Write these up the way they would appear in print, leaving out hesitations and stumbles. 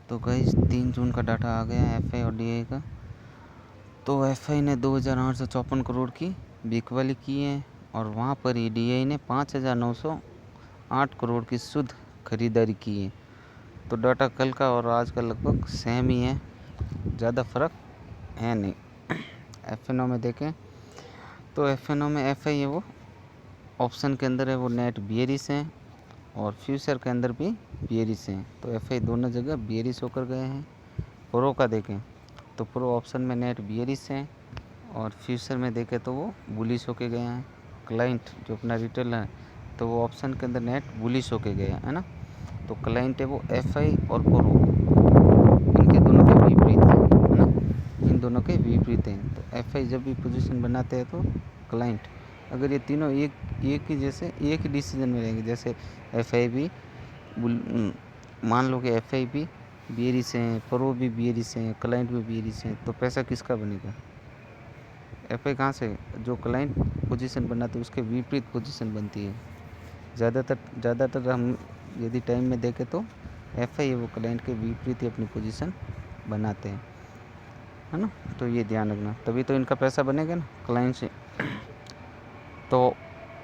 तो गाइस 3 जून का डाटा आ गया एफआई और डीआई का। तो एफआई ने 2,854 करोड़ की बिकवाली की है और वहाँ पर ही डीआई ने 5,908 करोड़ की शुद्ध खरीदारी की है। तो डाटा कल का और आज का लगभग सेम ही है, ज़्यादा फर्क है नहीं। एफएनओ में देखें तो एफएनओ में एफआई है वो ऑप्शन के अंदर है वो नेट बियरिश है और फ्यूचर के अंदर भी बियरिश हैं। तो एफआई दोनों जगह बियरिश होकर गए हैं। प्रो का देखें तो प्रो ऑप्शन में नेट बियरिश हैं और फ्यूचर में देखें तो वो बुलिश होके गए हैं। क्लाइंट जो अपना रिटेल है तो वो ऑप्शन के अंदर नेट बुलिश होके गए है ना। तो क्लाइंट है वो एफआई और प्रो, इनके दोनों के विपरीत है ना, इन दोनों के विपरीत हैं। तो एफआई जब भी पोजीशन बनाते हैं तो क्लाइंट, अगर ये तीनों एक ही जैसे एक ही डिसीजन में रहेंगे, जैसे एफआई भी मान लो कि एफआई भी बियरिश हैं, प्रो भी बियरिश हैं, क्लाइंट भी बियरिश हैं, तो पैसा किसका बनेगा? एफआई कहाँ से, जो क्लाइंट पोजीशन बनाते हैं उसके विपरीत पोजीशन बनती है। ज़्यादातर हम यदि टाइम में देखें तो एफआई है वो क्लाइंट के विपरीत ही अपनी पोजीशन बनाते हैं, है ना। तो ये ध्यान रखना, तभी तो इनका पैसा बनेगा ना क्लाइंट से। तो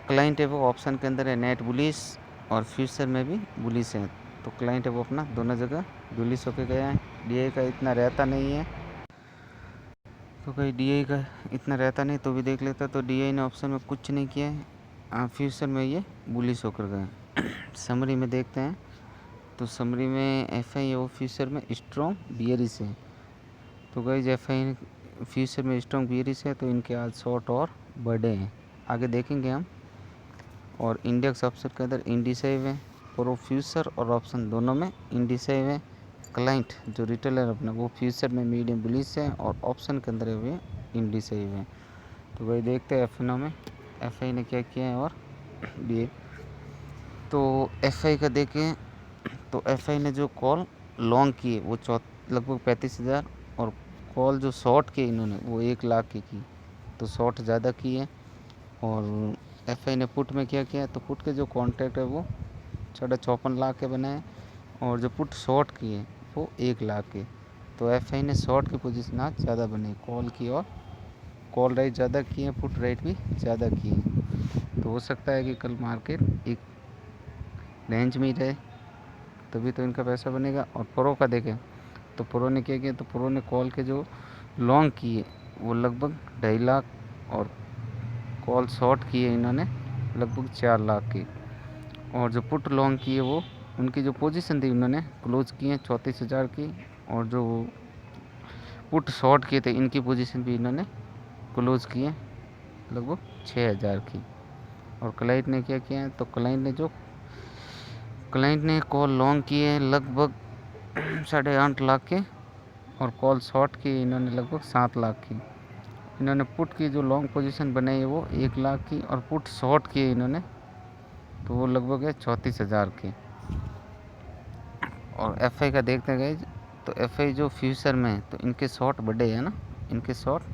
क्लाइंट है वो ऑप्शन के अंदर है नेट बुलिश और फ्यूचर में भी बुलिश है। तो क्लाइंट है वो अपना दोनों जगह बुलिश होके गया है। डीआई का इतना रहता नहीं है, तो कहीं डीआई का इतना रहता नहीं तो भी देख लेता। तो डीआई ने ऑप्शन में कुछ नहीं किया है, फ्यूचर में ये बुलिश होकर गए। समरी में देखते हैं तो समरी में एफआई और फ्यूचर में स्ट्रॉन्ग बियरिश है। तो गाइस एफआई फ्यूचर में स्ट्रॉन्ग बियरिश है तो इनके आज शॉर्ट और बड़े हैं, आगे देखेंगे हम। और इंडेक्स ऑप्शन के अंदर इंडिसाइव है, प्रो फ्यूचर और ऑप्शन दोनों में इंडिसाइव है। क्लाइंट जो रिटेलर अपना वो फ्यूचर में मीडियम बुलिश है और ऑप्शन के अंदर हुए इंडिसाइव है। तो वही देखते हैं एफएनओ में एफआई ने क्या किया है और डी। तो एफआई का देखें तो एफआई ने जो कॉल लॉन्ग की है वो लगभग 35,000 और कॉल जो शॉर्ट की इन्होंने वो 1,00,000 की। तो शॉर्ट ज़्यादा की है। और एफआई ने पुट में क्या किया, तो पुट के जो कॉन्ट्रैक्ट है वो 54,50,000 के बनाए और जो पुट शॉर्ट की है वो 1,00,000 के। तो एफआई ने शॉर्ट की पोजीशन आज ज़्यादा बनाई कॉल की, और कॉल राइट ज़्यादा की है, पुट राइट भी ज़्यादा की है। तो हो सकता है कि कल मार्केट एक रेंज में ही रहे, तभी तो इनका पैसा बनेगा। और प्रो का देखें तो प्रो ने क्या किया, तो प्रो ने कॉल के जो लॉन्ग किए वो लगभग 2.5 लाख और कॉल शॉर्ट किए इन्होंने लगभग 4,00,000 की। और जो पुट लॉन्ग की है वो उनकी जो पोजीशन थी उन्होंने क्लोज की है 34,000 की। और जो पुट शॉर्ट किए थे इनकी पोजीशन भी इन्होंने क्लोज की है लगभग 6,000 की। और क्लाइंट ने क्या किया है, तो क्लाइंट ने कॉल लॉन्ग की है लगभग 8.5 लाख के और कॉल शॉर्ट की इन्होंने लगभग 7,00,000 की। इन्होंने पुट की जो लॉन्ग पोजीशन बनाई है वो 1,00,000 की और पुट शॉर्ट की इन्होंने तो वो लगभग है 34,000 की। और एफआई का देखते गए तो एफआई जो फ्यूचर में है तो इनके शॉर्ट बढ़े हैं ना, इनके शॉर्ट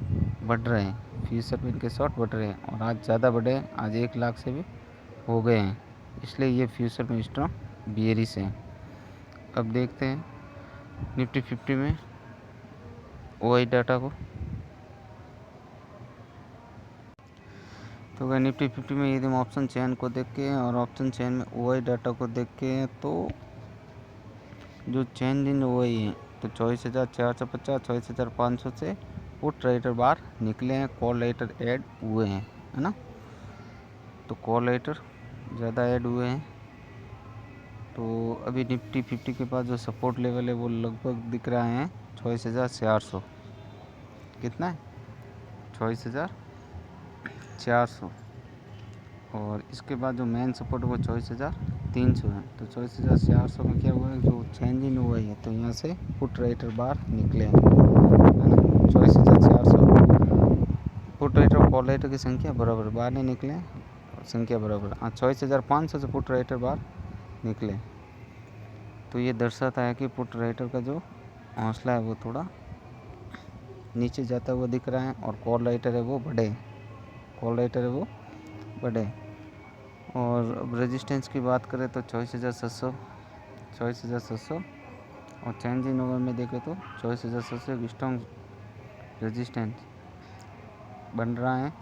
बढ़ रहे हैं, फ्यूचर में इनके शॉर्ट बढ़ रहे हैं और आज ज़्यादा बढ़े हैं, आज 1,00,000 से भी हो गए हैं, इसलिए ये फ्यूचर में स्ट्रॉन्ग बियरिश है। अब देखते हैं निफ्टी 50 में ओआई डाटा को। तो अगर निफ्टी 50 में यदि हम ऑप्शन चेन को देख के और ऑप्शन चेन में ओआई डाटा को देख के तो जो चेन दिन ओआई है तो 24,450 24,500 से पुट राइटर बाहर निकले हैं, कॉल राइटर ऐड हुए हैं, है ना। तो कॉल राइटर ज़्यादा ऐड हुए हैं। तो अभी निफ्टी 50 के पास जो सपोर्ट लेवल है वो लगभग दिख रहा है 24,400, कितना है 24,400। और इसके बाद जो मेन सपोर्ट है वो 24,300 है। तो 24,400 में क्या हुआ है, जो चेंज इन हुआ है तो यहाँ से पुट राइटर बाहर निकले हैं, है ना। 24,400 पुट राइटर और कॉल राइटर की संख्या बराबर, बाहर नहीं निकले संख्या बराबर। हाँ 24,500 से पुट राइटर बाहर निकले। तो ये दर्शाता है कि पुट राइटर का जो हौसला है वो थोड़ा नीचे जाता हुआ दिख रहा है और कॉल राइटर है वो बढ़े, कॉल राइटर है वो बढ़े। और अब रेजिस्टेंस की बात करें तो 24,700 और चेंज इन ओवर में देखें तो 24,000 से स्ट्रॉन्ग रेजिस्टेंस बन रहा है।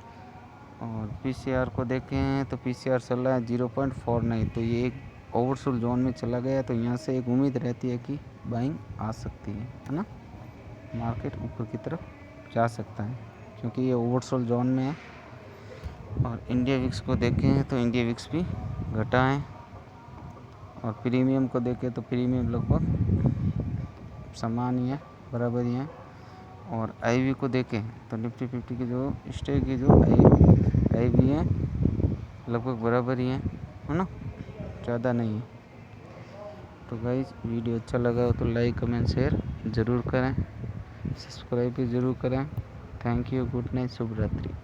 और पीसीआर को देखें तो पीसीआर चल रहा है 0.49, तो ये एक ओवरसोल्ड जोन में चला गया, तो यहाँ से एक उम्मीद रहती है कि बाइंग आ सकती है ना, मार्केट ऊपर की तरफ जा सकता है क्योंकि ये ओवरसोल्ड जोन में है। और इंडिया विक्स को देखें तो इंडिया विक्स भी घटा है। और प्रीमियम को देखें तो प्रीमियम लगभग समान ही है, बराबर ही है। और आईवी को देखें तो निफ्टी 50 की जो स्टेक की जो आईवी है लगभग बराबर ही है ना, ज़्यादा नहीं है। तो गाइस वीडियो अच्छा लगा हो तो लाइक कमेंट शेयर ज़रूर करें, सब्सक्राइब भी ज़रूर करें। थैंक यू, गुड नाइट, शुभ रात्रि।